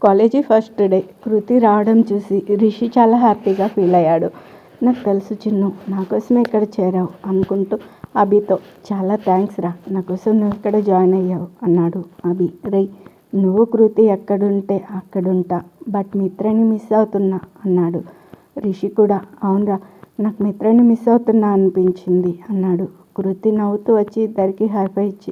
College first day కృతి రావడం చూసి రిషి చాలా హ్యాపీగా ఫీల్ అయ్యాడు. నాకు తెలుసు చిన్ను, నా కోసమే ఇక్కడ చేరావు అనుకుంటూ అభితో చాలా థ్యాంక్స్ రా, నా కోసం నువ్వు ఇక్కడ జాయిన్ అయ్యావు అన్నాడు. అభి, రేయ్ నువ్వు కృతి ఎక్కడుంటే అక్కడుంటా, బట్ మిత్రని మిస్ అవుతున్నా అన్నాడు. రిషి కూడా అవునరా, నాకు మిత్రని మిస్ అవుతున్నా అనిపించింది అన్నాడు. కృతి నవ్వుతూ వచ్చి ఇద్దరికి హైఫై ఇచ్చి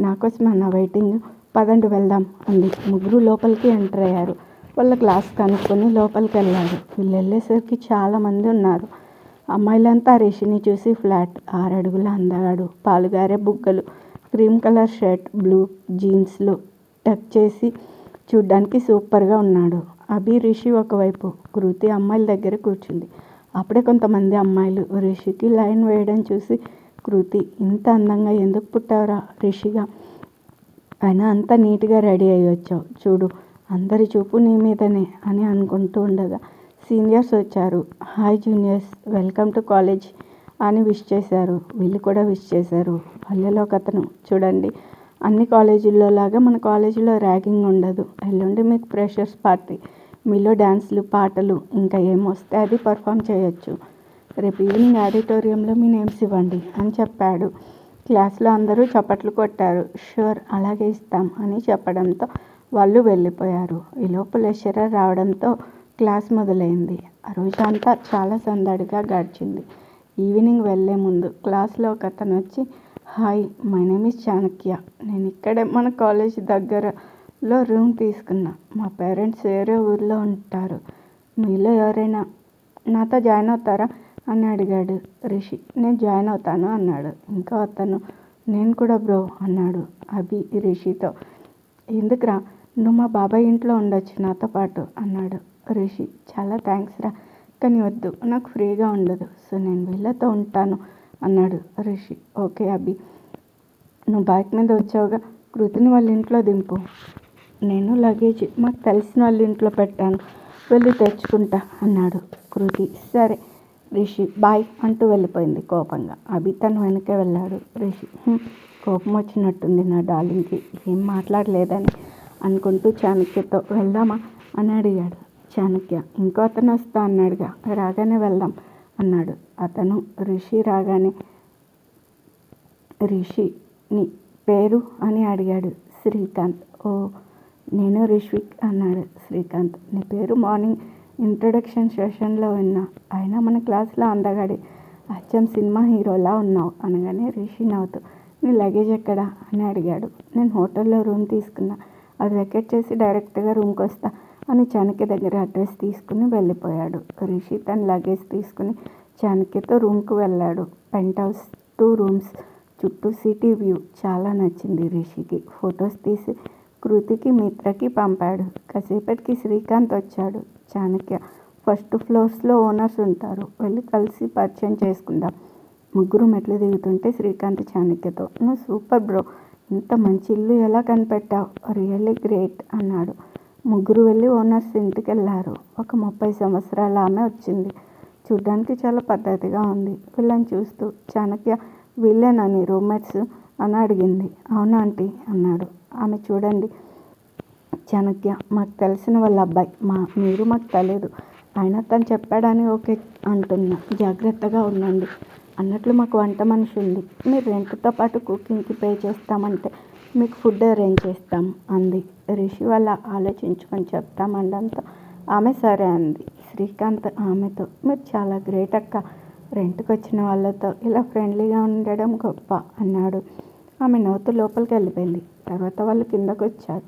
నా కోసం అన్న వెయిటింగ్, పదండి వెళ్దాం అంది. ముగ్గురు లోపలికి ఎంటర్ అయ్యారు. వాళ్ళ క్లాస్ కనుక్కొని లోపలికి వెళ్ళారు. వీళ్ళు వెళ్ళేసరికి చాలామంది ఉన్నారు. అమ్మాయిలంతా రిషిని చూసి ఫ్లాట్, 6 అడుగుల అందగాడు, పాలుగారే బుగ్గలు, క్రీమ్ కలర్ షర్ట్, బ్లూ జీన్స్లో టక్ చేసి చూడ్డానికి సూపర్గా ఉన్నాడు. అభి రిషి ఒకవైపు, కృతి అమ్మాయిల దగ్గర కూర్చుంది. అప్పుడే కొంతమంది అమ్మాయిలు రిషికి లైన్ వేయడం చూసి కృతి, ఇంత అందంగా ఎందుకు పుట్టావురా రిషిగా, అయినా అంత నీట్గా రెడీ అయ్యి వచ్చావు, చూడు అందరి చూపు నీ మీదనే అని అనుకుంటూ ఉండగా సీనియర్స్ వచ్చారు. Hi juniors, welcome to college అని విష్ చేశారు. వీళ్ళు కూడా విష్ చేశారు. వాళ్ళలో ఒకతను, చూడండి అన్ని కాలేజీల్లో లాగా మన కాలేజీలో ర్యాగింగ్ ఉండదు, ఎల్లుండి మీకు ఫ్రెషర్స్ పార్టీ, మీలో డ్యాన్స్లు పాటలు ఇంకా ఏమొస్తే అది పర్ఫామ్ చేయొచ్చు, రేపు ఈవినింగ్ ఆడిటోరియంలో మీ నేమ్స్ ఇవ్వండి అని చెప్పాడు. క్లాస్లో అందరూ చప్పట్లు కొట్టారు. షూర్ అలాగే ఇస్తాం అని చెప్పడంతో వాళ్ళు వెళ్ళిపోయారు. ఈలోపు లెక్చరర్ రావడంతో క్లాస్ మొదలైంది. ఆ రోజంతా చాలా సందడిగా గడిచింది. ఈవినింగ్ వెళ్ళే ముందు క్లాస్లో ఒకతను వచ్చి, hi my name is Chanakya, నేను ఇక్కడే మన కాలేజ్ దగ్గరలో రూమ్ తీసుకున్నా, మా పేరెంట్స్ వేరే ఊర్లో ఉంటారు, మీలో ఎవరైనా నాతో జాయిన్ అవుతారా అని అడిగాడు. రిషి, నేను జాయిన్ అవుతాను అన్నాడు. ఇంకా అతను, నేను కూడా బ్రో అన్నాడు. అభి రిషితో, ఎందుకురా, నువ్వు మా బాబాయ్ ఇంట్లో ఉండొచ్చు నాతో పాటు అన్నాడు. రిషి, చాలా థ్యాంక్స్ రా, కానీ వద్దు, నాకు ఫ్రీగా ఉండదు, సో నేను వీళ్ళతో ఉంటాను అన్నాడు. రిషి, ఓకే అభి, నువ్వు బైక్ మీద వచ్చావుగా, కృతిని వాళ్ళ ఇంట్లో దింపు, నేను లగేజ్ మాకు తెలిసిన వాళ్ళ ఇంట్లో పెట్టాను, వెళ్ళి తెచ్చుకుంటా అన్నాడు. కృతి, సరే. రిషి బాయ్ అంటూ వెళ్ళిపోయింది కోపంగా. అభి తను వెనకే వెళ్ళాడు. రిషి, కోపం వచ్చినట్టుంది నా డార్లింగ్కి, ఏం మాట్లాడలేదని అనుకుంటూ చాణక్యతో వెళ్దామా అని అడిగాడు. చాణక్య, ఇంకో అతను వస్తా అన్నాడుగా, రాగానే వెళ్దాం అన్నాడు. అతను రిషి రాగానే, రిషిని పేరు అని అడిగాడు. శ్రీకాంత్. ఓ, నేను రిష్విక్ అన్నాడు. శ్రీకాంత్, నీ పేరు మార్నింగ్ ఇంట్రొడక్షన్ సెషన్లో విన్నా, అయినా మన క్లాస్లో అందగాడి, అచ్చం సినిమా హీరోలా ఉన్నావు అనగానే రిషి నవ్వుతూ, నీ లగేజ్ ఎక్కడా అని అడిగాడు. నేను హోటల్లో రూమ్ తీసుకున్నా, అది వెకెట్ చేసి డైరెక్ట్గా రూమ్కి వస్తా అని చాణక్య దగ్గర అడ్రస్ తీసుకుని వెళ్ళిపోయాడు. రిషి తన లగేజ్ తీసుకుని చాణక్యతో రూమ్కి వెళ్ళాడు. పెంట్ హౌస్, 2 రూమ్స్, చుట్టూ సిటీ వ్యూ చాలా నచ్చింది రిషికి. ఫొటోస్ తీసి కృతికి మిత్రకి పంపాడు. కాసేపటికి శ్రీకాంత్ వచ్చాడు. చాణక్య, ఫస్ట్ ఫ్లోర్స్లో ఓనర్స్ ఉంటారు, వెళ్ళి కలిసి పరిచయం చేసుకుందాం. ముగ్గురు మెట్లు దిగుతుంటే శ్రీకాంత్ చాణక్యతో, నువ్వు సూపర్ బ్రో, ఇంత మంచి ఇల్లు ఎలా కనిపెట్టావు, రియల్లీ గ్రేట్ అన్నాడు. ముగ్గురు వెళ్ళి ఓనర్స్ ఇంటికి వెళ్ళారు. ఒక 30 సంవత్సరాల ఆమె వచ్చింది. చూడ్డానికి చాలా పద్ధతిగా ఉంది. వీళ్ళని చూస్తూ చాణక్య, వీళ్ళేనా నీ రూమ్మేట్స్ అని అడిగింది. అవునా ఆంటీ అన్నాడు. ఆమె, చూడండి చాణక్య, మాకు తెలిసిన వాళ్ళ అబ్బాయి, మీరు మాకు తెలియదు, అయినా తను చెప్పాడని ఓకే అంటున్నా, జాగ్రత్తగా ఉండండి. అన్నట్లు మాకు వంట మనిషి ఉంది, మీరు రెంట్తో పాటు కుకింగ్కి పే చేస్తామంటే మీకు ఫుడ్ అరేంజ్ చేస్తాం అంది. రిషి వాళ్ళ ఆలోచించుకొని చెప్తామనడంతో ఆమె సరే అంది. శ్రీకాంత్ ఆమెతో, మీరు చాలా గ్రేట్ అక్క, రెంట్కి వచ్చిన వాళ్ళతో ఇలా ఫ్రెండ్లీగా ఉండడం గొప్ప అన్నాడు. ఆమె నవ్వుతూ లోపలికి వెళ్ళిపోయింది. తర్వాత వాళ్ళు కిందకు వచ్చారు.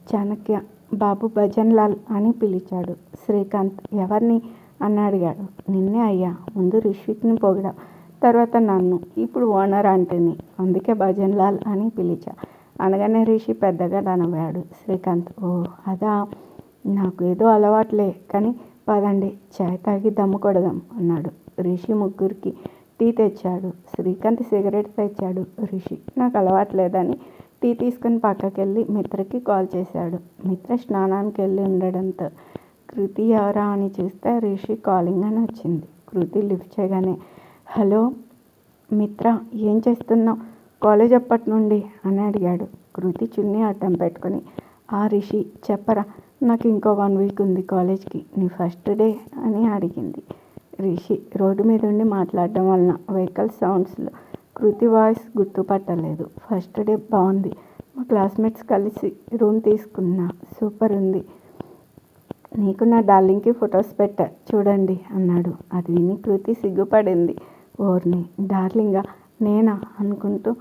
చాణక్య, బాబు భజన్ లాల్ అని పిలిచాడు. శ్రీకాంత్, ఎవరిని అని అడిగాడు. నిన్నే అయ్యా, ముందు రిష్విక్ని పొగిడా, తర్వాత నన్ను, ఇప్పుడు ఓనర్ ఆంటీని, అందుకే భజన్ లాల్ అని పిలిచా అనగానే రిషి పెద్దగా నవ్వాడు. శ్రీకాంత్, ఓ అదా, నాకు ఏదో అలవాట్లే, కానీ పదండి చాయ్ తాగి దమ్ము కొడదాం అన్నాడు. రిషి ముగ్గురికి టీ తెచ్చాడు. శ్రీకాంత్ సిగరెట్ తెచ్చాడు. రిషి, నాకు అలవాట్లేదని టీ తీసుకుని పక్కకెళ్ళి మిత్రకి కాల్ చేశాడు. మిత్ర స్నానానికి వెళ్ళి ఉండడంతో కృతి ఎవరా అని చూస్తే రిషి కాలింగ్ అని వచ్చింది. కృతి లిఫ్ట్ చేయగానే, హలో మిత్ర, ఏం చేస్తున్నావు, కాలేజ్ అప్పటి నుండి అని అడిగాడు. కృతి చున్నీ అడ్డం పెట్టుకుని, ఆ రిషి చెప్పరా, నాకు ఇంకో 1 వీక్ ఉంది కాలేజ్కి, నీ ఫస్ట్ డే అని అడిగింది. రిషి రోడ్డు మీద ఉండి మాట్లాడడం వలన వెహికల్ సౌండ్స్లో కృతి వాయిస్ గుర్తుపట్టలేదు. ఫస్ట్ డే బాగుంది, మా క్లాస్మేట్స్ కలిసి రూమ్ తీసుకున్నా, సూపర్ ఉంది. నీకు నా డార్లింగ్కి ఫొటోస్ పెట్టా చూడండి అన్నాడు. అది విని కృతి సిగ్గుపడింది. ఓర్ని డార్లింగా నేనా అనుకుంటూ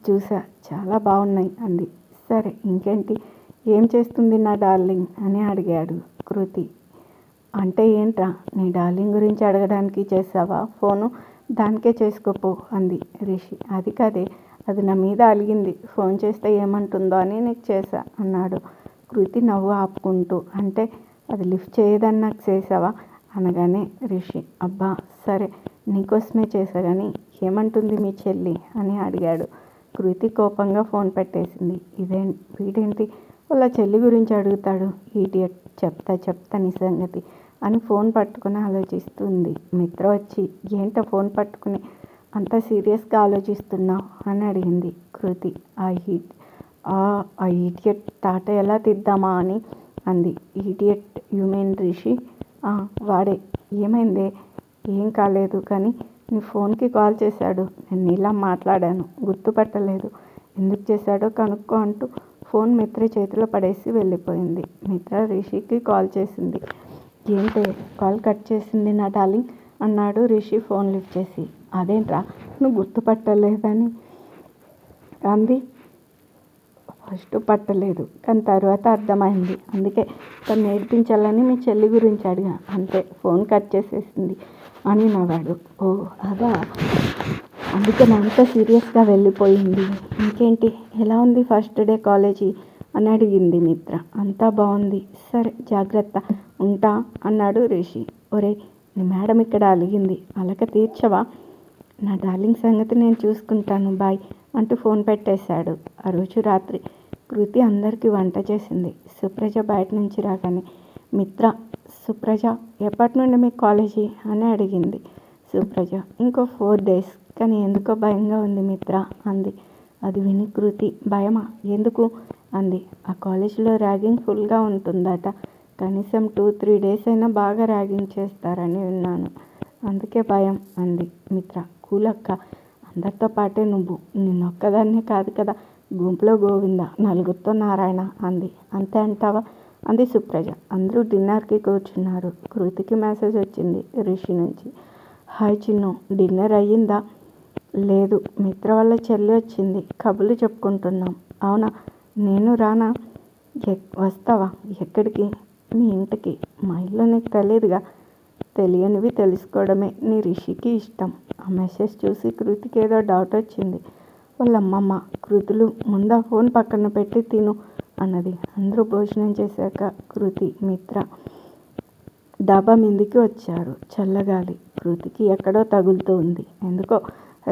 చూసా, చాలా బాగున్నాయి అంది. సరే ఇంకేంటి, ఏం చేస్తుంది నా డార్లింగ్ అని అడిగాడు కృతి. అంటే ఏంట్రా, నీ డార్లింగ్ గురించి అడగడానికి చేసావా ఫోను, దానికే చేసుకోపో అంది రిషి. అది కాదే, అది నా మీద అలిగింది, ఫోన్ చేస్తే ఏమంటుందో అని నీకు చేశా అన్నాడు కృతి నవ్వు ఆపుకుంటూ. అంటే అది లిఫ్ట్ చేయదని నాకు చేసావా అనగానే రిషి అబ్బా సరే నీకోసమే చేశా కానీ ఏమంటుంది మీ చెల్లి అని అడిగాడు. కృతి కోపంగా ఫోన్ పెట్టేసింది. వీడేంటి వాళ్ళ చెల్లి గురించి అడుగుతాడు, ఈడియట్, చెప్తా నీ సంగతి అని ఫోన్ పట్టుకుని ఆలోచిస్తుంది. మిత్ర వచ్చి ఏంటో ఫోన్ పట్టుకుని అంత సీరియస్గా ఆలోచిస్తున్నావు అని అడిగింది కృతి. ఆ ఈడియట్ తాట ఎలా తిద్దామా అని అంది. Idiot you mean Rishi? వాడే. ఏమైందే? ఏం కాలేదు కానీ నీ ఫోన్కి కాల్ చేశాడు, నేను ఇలా మాట్లాడాను, గుర్తుపట్టలేదు, ఎందుకు చేశాడో కనుక్కో అంటూ ఫోన్ మిత్ర చేతిలో పడేసి వెళ్ళిపోయింది. మిత్ర రిషికి కాల్ చేసింది. ఏంటే కాల్ కట్ చేసింది నా డార్లింగ్ అన్నాడు రిషి ఫోన్ లిఫ్ట్ చేసి. అదేంట్రా నువ్వు గుర్తుపట్టలేదని అంది. ఫస్ట్ పట్టలేదు కానీ తర్వాత అర్థమైంది, అందుకే తను నేర్పించాలని మీ చెల్లి గురించి అడిగా, అంతే ఫోన్ కట్ చేసేసింది అని నవ్వాడు. ఓ అదా, అందుకే నా అంత సీరియస్గా వెళ్ళిపోయింది. ఇంకేంటి, ఎలా ఉంది ఫస్ట్ డే కాలేజీ అని అడిగింది మిత్ర. అంతా బాగుంది, సరే జాగ్రత్త, ఉంటా అన్నాడు రిషి. ఒరే నీ మేడం ఇక్కడ అలిగింది, అలక తీర్చవా, నా డార్లింగ్ సంగతి నేను చూసుకుంటాను, బాయ్ అంటూ ఫోన్ పెట్టేశాడు. ఆ రోజు రాత్రి కృతి అందరికీ వంట చేసింది. సుప్రజ బయట నుంచి రాగానే మిత్ర, సుప్రజ ఎప్పటి నుండి మీకు కాలేజీ అని అడిగింది. సుప్రజ ఇంకో 4 days, కానీ ఎందుకో భయంగా ఉంది మిత్ర అంది. అది విని కృతి భయమా, ఎందుకు అంది. ఆ కాలేజీలో ర్యాగింగ్ ఫుల్గా ఉంటుందట, కనీసం 2-3 days అయినా బాగా ర్యాగింగ్ చేస్తారని విన్నాను, అందుకే భయం అంది. మిత్ర కూలక్క, అందరితో పాటే నువ్వు, నిన్నొక్కదాన్నే కాదు కదా, గుంపులో గోవింద, నలుగురితో నారాయణ అంది. అంతే అంటావా అంది సుప్రజ. అందరూ డిన్నర్కి కూర్చున్నారు. కృతికి మెసేజ్ వచ్చింది రిషి నుంచి. హాయ్ చిన్ను, డిన్నర్ అయ్యిందా? లేదు, మిత్ర వాళ్ళ చెల్లి వచ్చింది, కబుర్లు చెప్పుకుంటున్నాం. అవునా, నేను రానా? వస్తావా? ఎక్కడికి? మీ ఇంటికి. మా ఇల్లు నీకు తెలియదుగా, తెలియనివి తెలుసుకోవడమే నీ రిషికి ఇష్టం. ఆ మెసేజ్ చూసి కృతికి ఏదో డౌట్ వచ్చింది. వాళ్ళ అమ్మమ్మ కృతులు ముందా ఫోన్ పక్కన పెట్టి తిను అన్నది. అందరూ భోజనం చేశాక కృతి మిత్ర డాబా మీదికి వచ్చారు. చల్లగాలి కృతికి ఎక్కడో తగులుతూ ఉంది. ఎందుకో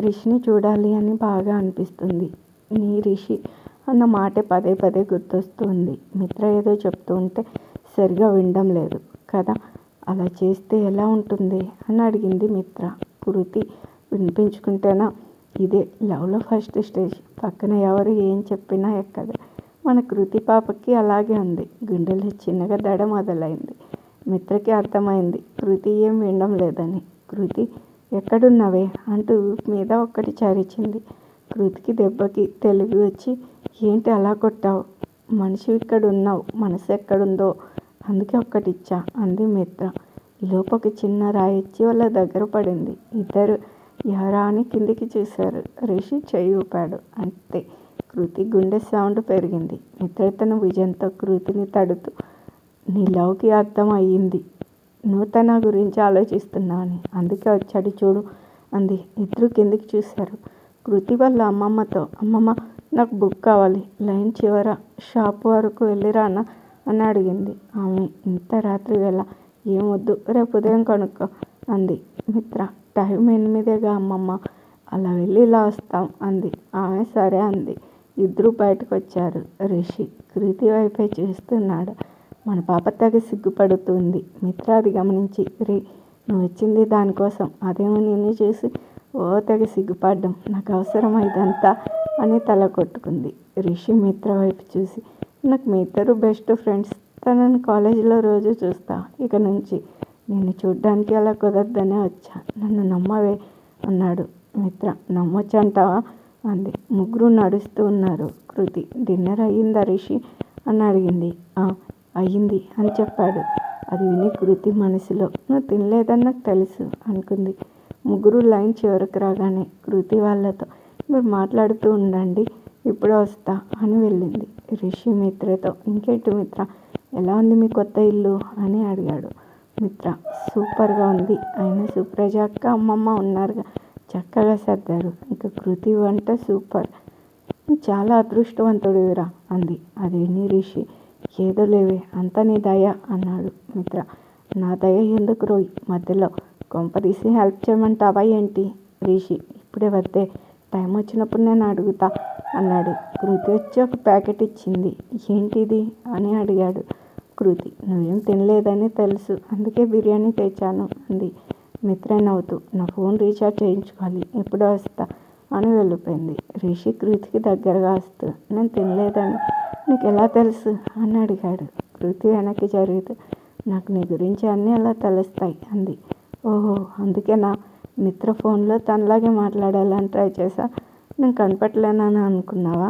రిషిని చూడాలి అని బాగా అనిపిస్తుంది. నీ రిషి అన్న మాటే పదే పదే గుర్తొస్తుంది. మిత్ర ఏదో చెప్తూ ఉంటే సరిగా వినడం లేదు కదా, అలా చేస్తే ఎలా ఉంటుంది అని అడిగింది మిత్ర. కృతి వినిపించుకుంటేనా, ఇదే లవ్లో ఫస్ట్ స్టేజ్, పక్కన ఎవరు ఏం చెప్పినా ఎక్కదు. మన కృతి పాపకి అలాగే ఉంది, గుండెలో చిన్నగా దడ మొదలైంది. మిత్రకి అర్థమైంది కృతి ఏం వినడం లేదని. కృతి ఎక్కడున్నావే అంటూ మీద ఒక్కటి చరిచింది. కృతికి దెబ్బకి తెలివి వచ్చి ఏంటి అలా కొట్టావు, మనిషి ఇక్కడ ఉన్నావు, మనసు ఎక్కడుందో అందుకే ఒక్కటిచ్చా అంది మిత్ర. ఈలోపు ఒక చిన్న రాయి ఇచ్చి వాళ్ళ దగ్గర పడింది. ఇద్దరు ఎవరా అని కిందికి చూశారు. రిషి చెయ్యి ఊపాడు, అంతే కృతి గుండె సౌండ్ పెరిగింది. మిత్ర తన విజయంతో కృతిని తడుతూ, నీ లవ్కి అర్థం అయ్యింది, నువ్వు తన గురించి ఆలోచిస్తున్నావని, అందుకే వచ్చాడు చూడు అంది. ఇద్దరు కిందికి చూశారు. కృతి వాళ్ళ అమ్మమ్మతో, అమ్మమ్మ నాకు బుక్ కావాలి, లైన్ చివర షాప్ వరకు వెళ్ళిరానా అని అడిగింది. ఆమె ఇంత రాత్రి వేళ ఏమొద్దు, రేపు ఉదయం కొనుక్కో అంది. మిత్ర టైం 8 అమ్మమ్మ, అలా వెళ్ళి ఇలా వస్తాం అంది. ఆమె సరే అంది. ఇద్దరు బయటకు వచ్చారు. రిషి కృతి వైపే చూస్తున్నాడు. మన పాప తెగ సిగ్గుపడుతుంది. మిత్ర అది గమనించి, నువ్వు వచ్చింది దానికోసం, అదేమో నిన్ను చూసి ఓ తెగ సిగ్గుపడ్డం, నాకు అవసరం ఇదంతా అని తల కొట్టుకుంది. రిషి మిత్ర వైపు చూసి, నాకు మీ ఇద్దరు బెస్ట్ ఫ్రెండ్స్, తనని కాలేజీలో రోజు చూస్తా. ఇక నుంచి నిన్ను చూడ్డానికి అలా కుదరదనే వచ్చా. నన్ను నమ్మవే అన్నాడు. మిత్ర నమ్మొచ్చంటావా అంది. ముగ్గురు నడుస్తూ ఉన్నారు. కృతి డిన్నర్ అయ్యిందా రిషి అని అడిగింది. అయ్యింది అని చెప్పాడు. అది విని కృతి మనసులో నువ్వు తినలేదని నాకు తెలుసు అనుకుంది. ముగ్గురు లైన్ చివరికి రాగానే కృతి వాళ్ళతో మీరు మాట్లాడుతూ ఉండండి, ఇప్పుడే వస్తా అని వెళ్ళింది. రిషి మిత్రతో ఇంకేంటి మిత్ర, ఎలా ఉంది మీ కొత్త ఇల్లు అని అడిగాడు. మిత్ర సూపర్గా ఉంది. అయినా సుప్రజ అక్క అమ్మమ్మ ఉన్నారుగా, చక్కగా సర్దారు. ఇక కృతి వంట సూపర్, చాలా అదృష్టవంతుడివిరా అంది. అది విని రిషి ఏదో లేవే అంతా నీ దయ అన్నాడు. మిత్ర నా దయ ఎందుకు రోయ్ మధ్యలో కొంపదీసి హెల్ప్ చేయమంటావా ఏంటి? రిషి ఇప్పుడే వద్దే, టైం వచ్చినప్పుడు నేను అడుగుతా అన్నాడు. కృతి వచ్చి ఒక ప్యాకెట్ ఇచ్చింది. ఏంటిది అని అడిగాడు. కృతి నువ్వేం తినలేదని తెలుసు, అందుకే బిర్యానీ తెచ్చాను అంది. మిత్ర నవ్వుతూ నా ఫోన్ రీఛార్జ్ చేయించుకోవాలి, ఎప్పుడో వస్తా అని వెళ్ళిపోయింది. రిషి కృతికి దగ్గరగా వస్తూ నేను తినలేదని నీకు ఎలా తెలుసు అని అడిగాడు. కృతి వెనక్కి జరుగుతూ నాకు నీ గురించి అన్నీ అలా తెలుస్తాయి అంది. ఓహో అందుకేనా మిత్ర ఫోన్లో తనలాగే మాట్లాడాలని ట్రై చేశా, నేను కనిపెట్టలేనని అనుకున్నావా?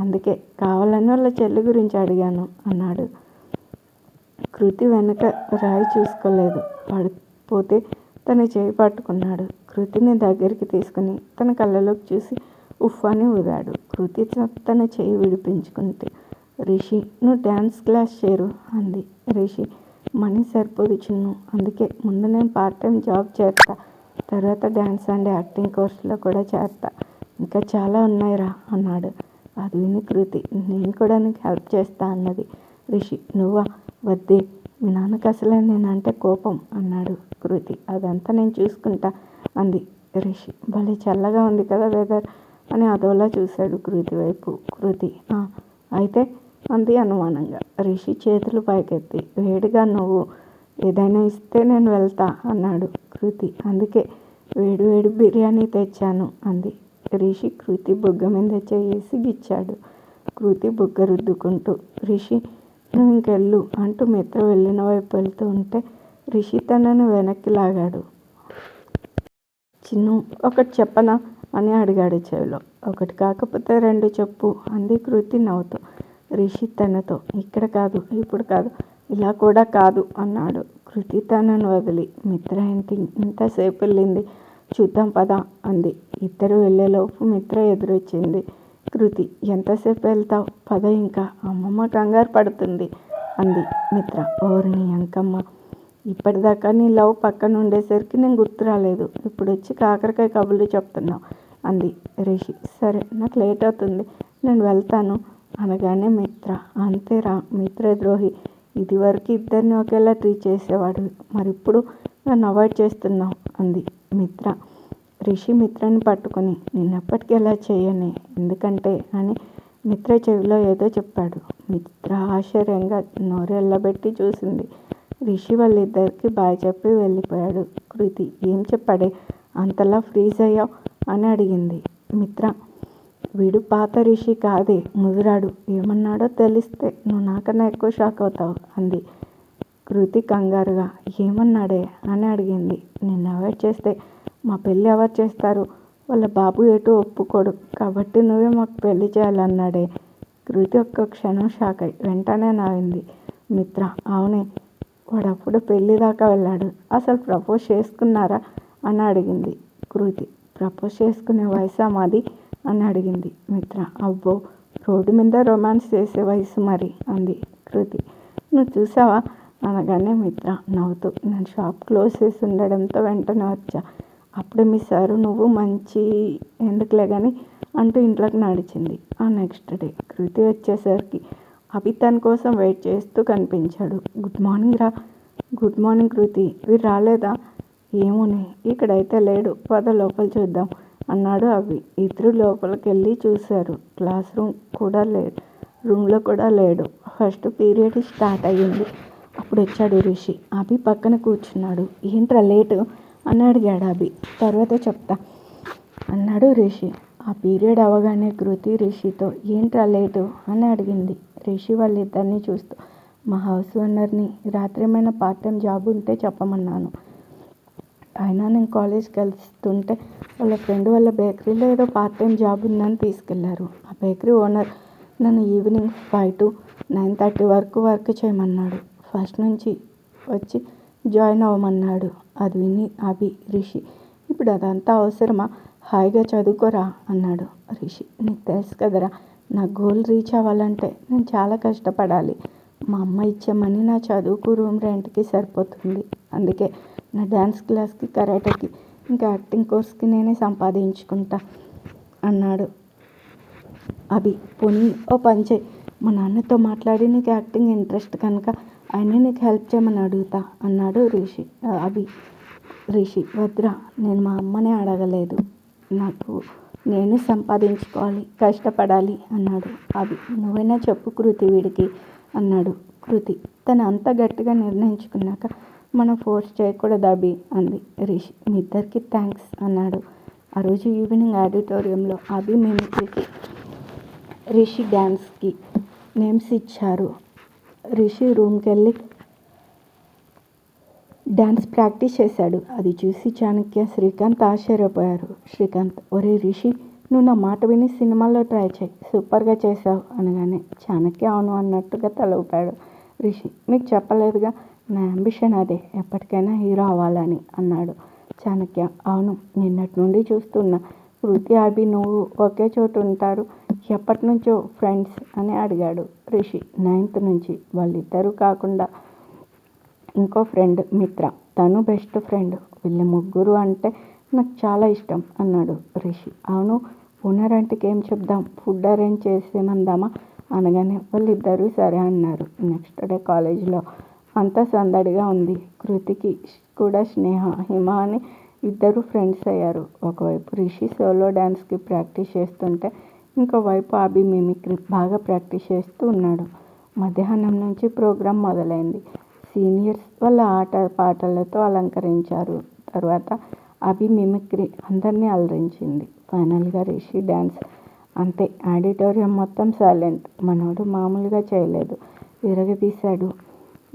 అందుకే కావాలని వాళ్ళ చెల్లి గురించి అడిగాను అన్నాడు. కృతి వెనక రాయి చూసుకోలేదు. పడిపోతే తన చేయి పట్టుకున్నాడు. కృతిని దగ్గరికి తీసుకుని తన కళ్ళలోకి చూసి ఉఫ్ అని ఊదాడు. కృతి తన చేయి విడిపించుకుంటే రిషి నువ్వు డ్యాన్స్ క్లాస్ చేరు అంది. రిషి మనీ సరిపోదు చిన్ను, అందుకే ముందు నేను పార్ట్ టైం జాబ్ చేస్తా, తర్వాత డ్యాన్స్ అండ్ యాక్టింగ్ కోర్సులో కూడా చేస్తా, ఇంకా చాలా ఉన్నాయిరా అన్నాడు. అది విని కృతి నేను కూడా నీకు హెల్ప్ చేస్తా అన్నది. రిషి నువ్వా, వద్దే, మీ నాన్నకు అసలే నేనంటే కోపం అన్నాడు. కృతి అదంతా నేను చూసుకుంటా అంది. రిషి భలే చల్లగా ఉంది కదా వెదర్ అని అదోలా చూశాడు కృతి వైపు. కృతి అయితే అంది అనుమానంగా. రిషి చేతులు పైకెత్తి వేడిగా నువ్వు ఏదైనా ఇస్తే నేను వెళ్తా అన్నాడు. కృతి అందుకే వేడి వేడి బిర్యానీ తెచ్చాను అంది. రిషి కృతి బుగ్గ మీద చేసి గిచ్చాడు. కృతి బుగ్గ రుద్దుకుంటూ రిషి నువ్వు ఇంకెళ్ళు అంటూ మిత్ర వెళ్ళిన వైపు వెళ్తూ ఉంటే రిషి తనను వెనక్కి లాగాడు. చిన్ను ఒకటి చెప్పనా అని అడిగాడు చెవిలో. ఒకటి కాకపోతే రెండు చెప్పు అంది కృతి నవ్వుతూ. రిషి తనతో ఇక్కడ కాదు, ఇప్పుడు కాదు, ఇలా కూడా కాదు అన్నాడు. కృతి తనను వదిలి మిత్ర ఏంటి ఇంతసేపు వెళ్ళింది, చూద్దాం పదా అంది. ఇద్దరు వెళ్ళేలోపు మిత్ర ఎదురొచ్చింది. కృతి ఎంతసేపు వెళ్తావు, పద ఇంకా, అమ్మమ్మ కంగారు పడుతుంది అంది. మిత్ర ఓర్ని అంకమ్మ, ఇప్పటిదాకా నీ లవ్ పక్కన ఉండేసరికి నేను గుర్తు రాలేదు, ఇప్పుడు వచ్చి కాకరకాయ కబుర్లు చెప్తున్నావు అంది. రిషి సరే నాకు లేట్ అవుతుంది, నేను వెళ్తాను అనగానే మిత్ర అంతేరా మిత్ర ద్రోహి, ఇదివరకు ఇద్దరిని ఒకేలా ట్రీట్ చేసేవాడు, మరి ఇప్పుడు నన్ను అవాయిడ్ చేస్తున్నావు అంది. మిత్ర రిషి మిత్రని పట్టుకొని నిన్నెప్పటికీ ఎలా చేయని, ఎందుకంటే అని మిత్ర చెవిలో ఏదో చెప్పాడు. మిత్ర ఆశ్చర్యంగా నోరెళ్ళబెట్టి చూసింది. రిషి వాళ్ళిద్దరికి బాయ్ చెప్పి వెళ్ళిపోయాడు. కృతి ఏం చెప్పాడే అంతలా ఫ్రీజ్ అయ్యావు అని అడిగింది. మిత్ర వీడు పాత రిషి కాదే, ముదురాడు, ఏమన్నాడో తెలిస్తే నువ్వు నాకన్నా ఎక్కువ షాక్ అవుతావు అంది. కృతి కంగారుగా ఏమన్నాడే అని అడిగింది. నిన్ను అవాయిడ్ చేస్తే మా పెళ్ళి ఎవరు చేస్తారు, వాళ్ళ బాబు ఎటు ఒప్పుకోడు, కాబట్టి నువ్వే మాకు పెళ్ళి చేయాలన్నాడే. కృతి ఒక్క క్షణం షాక్ అయి వెంటనే నవ్వింది. మిత్ర అవునే, వాడప్పుడు పెళ్ళి దాకా వెళ్ళాడు, అసలు ప్రపోజ్ చేసుకున్నారా అని అడిగింది. కృతి ప్రపోజ్ చేసుకునే వయసా మాది అని అడిగింది. మిత్ర అబ్బో, రోడ్డు మీద రొమాన్స్ చేసే వయసు మరి అంది. కృతి నువ్వు చూసావా అనగానే మిత్ర నవ్వుతూ నేను షాప్ క్లోజ్ చేసి ఉండడంతో వెంటనే వచ్చా, అప్పుడే మీ సారు నువ్వు మంచి ఎందుకులే కానీ అంటూ ఇంట్లోకి నడిచింది. ఆ నెక్స్ట్ డే కృతి వచ్చేసరికి అభి తన కోసం వెయిట్ చేస్తూ కనిపించాడు. గుడ్ మార్నింగ్ రా. గుడ్ మార్నింగ్ కృతి, వీరు రాలేదా? ఏమోనే, ఇక్కడైతే లేడు, పద లోపల చూద్దాం అన్నాడు అభి. ఇద్దరు లోపలికి వెళ్ళి చూశారు. క్లాస్ రూమ్లో కూడా లేడు. ఫస్ట్ పీరియడ్ స్టార్ట్ అయ్యింది. అప్పుడు వచ్చాడు రిషి. అభి పక్కన కూర్చున్నాడు. ఏంట్రా లేటు అని అడిగాడు అభి. తర్వాత చెప్తా అన్నాడు రిషి. ఆ పీరియడ్ అవగానే కృతి రిషితో ఏంట్రా లేటు అని అడిగింది. రిషి వాళ్ళిద్దరిని చూస్తూ మా హౌస్ ఓనర్ని రాత్రి ఏమైనా పార్ట్ టైం జాబ్ ఉంటే చెప్పమన్నాను. అయినా నేను కాలేజ్కి వెళ్తుంటే వాళ్ళ ఫ్రెండ్ వాళ్ళ బేకరీలో ఏదో పార్ట్ టైం జాబ్ ఉందని తీసుకెళ్లారు. ఆ బేకరీ ఓనర్ నన్ను ఈవినింగ్ 5 to 9:30 వరకు వర్క్ చేయమన్నాడు. ఫస్ట్ నుంచి వచ్చి జాయిన్ అవ్వమన్నాడు. అది విని అభి, రిషి ఇప్పుడు అదంతా అవసరమా, హాయిగా చదువుకోరా అన్నాడు. రిషి, నీకు తెలుసు కదరా, నా గోల్ రీచ్ అవ్వాలంటే నేను చాలా కష్టపడాలి. మా అమ్మ ఇచ్చే మనీ నా చదువుకు, రూమ్ రెంట్కి సరిపోతుంది. అందుకే నా డ్యాన్స్ క్లాస్కి, కరాటేకి, ఇంకా యాక్టింగ్ కోర్స్కి నేనే సంపాదించుకుంటా అన్నాడు. అభి, పోనీ ఓ పని చేయి, మా నాన్నతో మాట్లాడి నీకు యాక్టింగ్ ఇంట్రెస్ట్ కనుక ఆయనే నీకు హెల్ప్ చేయమని అడుగుతా అన్నాడు అభి. రిషి, వద్దురా, నేను మా అమ్మనే అడగలేదు, నాకు నేను సంపాదించుకోవాలి, కష్టపడాలి అన్నాడు. అభి, నువ్వైనా చెప్పు కృతి వీడికి అన్నాడు. కృతి, తను అంత గట్టిగా నిర్ణయించుకున్నాక మనం ఫోర్స్ చేయకూడదు అభి అంది. రిషి, మీ ఇద్దరికి థ్యాంక్స్ అన్నాడు. ఆ రోజు ఈవినింగ్ ఆడిటోరియంలో అభి మిమిక్రీకి, రిషి డ్యాన్స్కి నేమ్స్ ఇచ్చారు. రిషి రూమ్కి వెళ్ళి డ్యాన్స్ ప్రాక్టీస్ చేశాడు. అది చూసి చాణక్య, శ్రీకాంత్ ఆశ్చర్యపోయారు. శ్రీకాంత్, ఒరే రిషి, నువ్వు నా మాట విని సినిమాల్లో ట్రై చేయి, సూపర్గా చేసావు అనగానే చాణక్య అవును అన్నట్టుగా తల ఊపాడు. రిషి, మీకు చెప్పలేదుగా, నా అంబిషన్ అదే, ఎప్పటికైనా హీరో అవ్వాలని అన్నాడు. చాణక్య, అవును, నిన్నటి నుండి చూస్తున్నా, కృతి, అభి నువ్వు ఒకే చోటు ఉంటారు, ఎప్పటి నుంచో ఫ్రెండ్స్ అని అడిగాడు. రిషి, 9th నుంచి. వాళ్ళిద్దరూ కాకుండా ఇంకో ఫ్రెండ్ మిత్ర, తను బెస్ట్ ఫ్రెండ్. వీళ్ళ ముగ్గురు అంటే నాకు చాలా ఇష్టం అన్నాడు. రిషి, అవును, ఓనర్ ఆంటీకి ఏం చెప్దాం, ఫుడ్ అరేంజ్ చేసేమందామా అనగానే వాళ్ళిద్దరూ సరే అన్నారు. నెక్స్ట్ డే కాలేజ్లో అంతా సందడిగా ఉంది. కృతికి కూడా స్నేహ, హిమ అని ఇద్దరు ఫ్రెండ్స్ అయ్యారు. ఒకవైపు రిషి సోలో డ్యాన్స్కి ప్రాక్టీస్ చేస్తుంటే ఇంకోవైపు అభి మిమిక్రీ బాగా ప్రాక్టీస్ చేస్తూ ఉన్నాడు. మధ్యాహ్నం నుంచి ప్రోగ్రాం మొదలైంది. సీనియర్స్ వాళ్ళ ఆట పాటలతో అలంకరించారు. తర్వాత అభి మిమిక్రీ అందరినీ అలరించింది. ఫైనల్గా రిషి డ్యాన్స్. అంతే, ఆడిటోరియం మొత్తం సైలెంట్. మనోడు మామూలుగా చేయలేదు, విరగదీశాడు.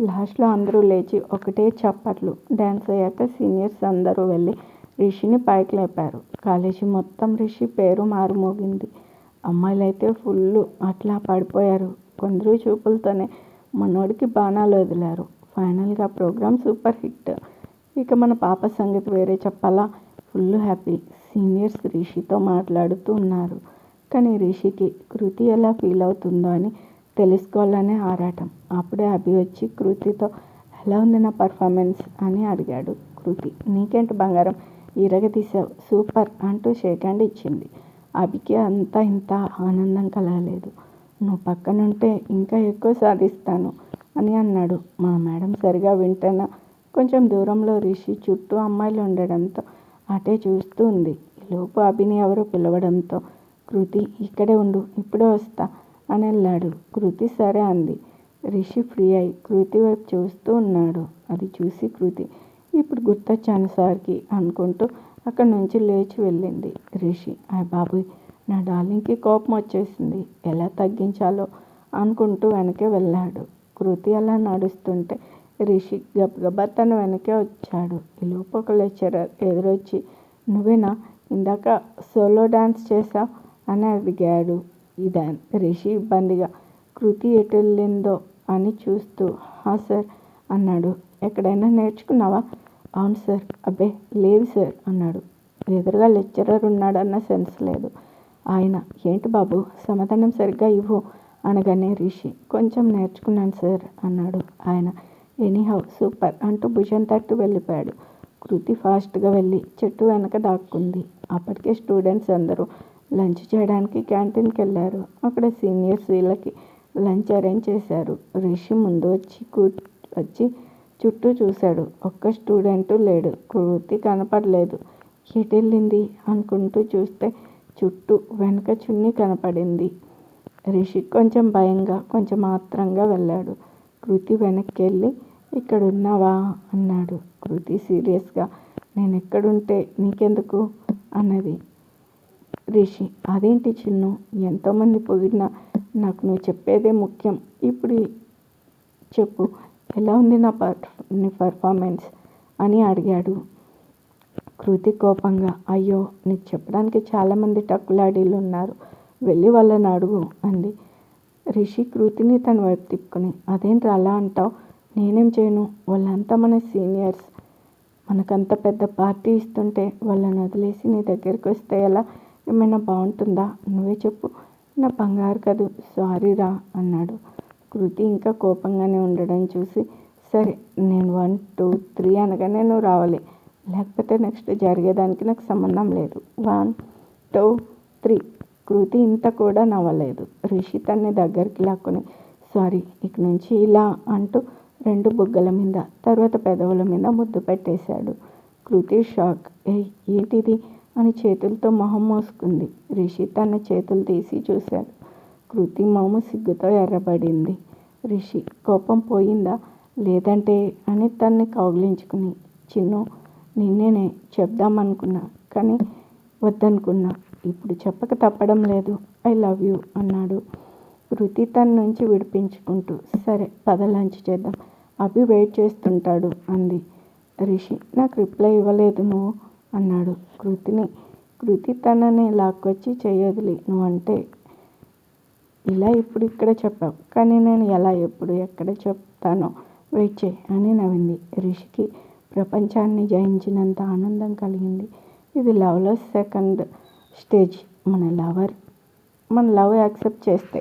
లాస్ట్లో అందరూ లేచి ఒకటే చప్పట్లు. డ్యాన్స్ అయ్యాక సీనియర్స్ అందరూ వెళ్ళి రిషిని పైకి లేపారు. కాలేజీ మొత్తం రిషి పేరు మారుమోగింది. అమ్మాయిలైతే ఫుల్ అట్లా పడిపోయారు. కొందరు చూపులతోనే మనోడికి బాణాలు వదిలారు. ఫైనల్గా ప్రోగ్రామ్ సూపర్ హిట్. ఇక మన పాప సంగతి వేరే చెప్పాలా, ఫుల్ హ్యాపీ. సీనియర్స్ రిషితో మాట్లాడుతూ ఉన్నారు. కానీ రిషికి కృతి ఎలా ఫీల్ అవుతుందో అని తెలుసుకోవాలనే ఆరాటం. అప్పుడే అభి వచ్చి కృతితో, ఎలా ఉంది నా పర్ఫార్మెన్స్ అని అడిగాడు. కృతి, నీకేంటి బంగారం, ఇరగదీశావు, సూపర్ అంటూ షేక్ హ్యాండ్ ఇచ్చింది. అభికి అంతా ఇంత ఆనందం కలగలేదు. నువ్వు పక్కనుంటే ఇంకా ఎక్కువ సాధిస్తాను అని అన్నాడు. మా మేడం సరిగా వింటేనా. కొంచెం దూరంలో రిషి చుట్టూ అమ్మాయిలు ఉండడంతో అటే చూస్తూ ఉంది. ఈలోపు అభిని ఎవరో పిలవడంతో, కృతి ఇక్కడే ఉండు, ఇప్పుడే వస్తా అని వెళ్ళాడు. కృతి సరే అంది. రిషి ఫ్రీ అయి కృతి వైపు చూస్తూ ఉన్నాడు. అది చూసి కృతి, ఇప్పుడు గుర్తొచ్చాను సార్కి అనుకుంటూ అక్కడి నుంచి లేచి వెళ్ళింది. రిషి, అయ్య బాబోయ్, నా డార్లింగ్కి కోపం వచ్చేసింది, ఎలా తగ్గించాలో అనుకుంటూ వెనకే వెళ్ళాడు. కృతి అలా నడుస్తుంటే రిషి గబగబా తన వెనకే వచ్చాడు. ఈలోపు ఒక లెక్చరర్ ఎదురొచ్చి, నువ్వేనా ఇందాక సోలో డ్యాన్స్ చేసావు అని అడిగాడు. ఇదే రిషి ఇబ్బందిగా కృతి ఎటు వెళ్ళిందో అని చూస్తూ, హా సార్ అన్నాడు. ఎక్కడైనా నేర్చుకున్నావా? అవును సార్. అబ్బే లేదు సార్ అన్నాడు. ఎదురుగా లెక్చరర్ ఉన్నాడన్న సెన్స్ లేదు. ఆయన, ఏంటి బాబు, సమాధానం సరిగ్గా ఇవ్వు అనగానే రిషి, కొంచెం నేర్చుకున్నాను సార్ అన్నాడు. ఆయన, ఎనీహౌ సూపర్ అంటూ భుజం తట్టు వెళ్ళిపోయాడు. కృతి ఫాస్ట్గా వెళ్ళి చెట్టు వెనక దాక్కుంది. అప్పటికే స్టూడెంట్స్ అందరూ లంచ్ చేయడానికి క్యాంటీన్కి వెళ్ళారు. అక్కడ సీనియర్స్ వీళ్ళకి లంచ్ అరేంజ్ చేశారు. రిషి ముందు వచ్చి చుట్టూ చూశాడు. ఒక్క స్టూడెంటు లేడు. కృతి కనపడలేదు. ఎటు వెళ్ళింది అనుకుంటూ చూస్తే చుట్టూ వెనక చున్నీ కనపడింది. రిషి కొంచెం భయంగా, కొంచెం ఆత్రంగా వెళ్ళాడు. కృతి వెనక్కి వెళ్ళి, ఇక్కడ ఉన్నావా అన్నాడు. కృతి సీరియస్గా, నేను ఎక్కడుంటే నీకెందుకు అన్నది. రిషి, అదేంటి చిన్ను, ఎంతోమంది పొగిడినా నాకు నువ్వు చెప్పేదే ముఖ్యం. ఇప్పుడు చెప్పు, ఎలా ఉంది నీ పర్ఫార్మెన్స్ అని అడిగాడు కృతి కోపంగా. అయ్యో, నీకు చెప్పడానికి చాలామంది టక్కులాడీలు ఉన్నారు, వెళ్ళి వాళ్ళని అడుగు అంది. రిషి కృతిని తన వైపు తిప్పుకొని, అదేంటి అలా అంటావు? నేనేం చేయను? వాళ్ళంతా మన సీనియర్స్. మనకంత పెద్ద పార్టీ ఇస్తుంటే వాళ్ళని వదిలేసి నీ దగ్గరికి వస్తే ఎలా? ఏమైనా బాగుంటుందా? నువ్వే చెప్పు. నా బంగారు కదూ, సారీ రా అన్నాడు. కృతి ఇంకా కోపంగానే ఉండడం చూసి, సరే నేను 1, 2, 3 అనగానే నువ్వు రావాలి, లేకపోతే నెక్స్ట్ జరిగేదానికి నాకు సంబంధం లేదు. 1, 2, 3. కృతి ఇంత కూడా నవ్వలేదు. రిషి తన్ని దగ్గరికి లాక్కొని, సారీ, ఇక నుంచి ఇలా అంటూ 2 బుగ్గల మీద, తర్వాత పెదవుల మీద ముద్దు పెట్టేశాడు. కృతి షాక్. ఏంటిది అని చేతులతో మొహం మోసుకుంది. రిషి తన చేతులు తీసి చూశాడు. కృతి మొహము సిగ్గుతో ఎర్రబడింది. రిషి కోపం పోయిందా లేదంటే అని తన్ని కౌగిలించుకుని, చిన్ను, నిన్నేనే చెప్దామనుకున్నా కానీ వద్దనుకున్నా, ఇప్పుడు చెప్పక తప్పడం లేదు, ఐ లవ్ యూ అన్నాడు కృతి తన నుంచి విడిపించుకుంటూ. సరే పద, లంచ్ చేద్దాం, అభి వెయిట్ చేస్తుంటాడు అంది. రిషి, నాకు రిప్లై ఇవ్వలేదు నువ్వు అన్నాడు కృతి తనని లాక్కొచ్చి చెయ్యొదిలి, నువ్వంటే ఇలా ఇప్పుడు ఇక్కడ చెప్పావు, కానీ నేను ఎలా, ఎప్పుడు, ఎక్కడ చెప్తానో వెయిట్ చేయి అని నవ్వింది. రిషికి ప్రపంచాన్ని జయించినంత ఆనందం కలిగింది. ఇది లవ్లో సెకండ్ స్టేజ్. మన లవ్ యాక్సెప్ట్ చేస్తే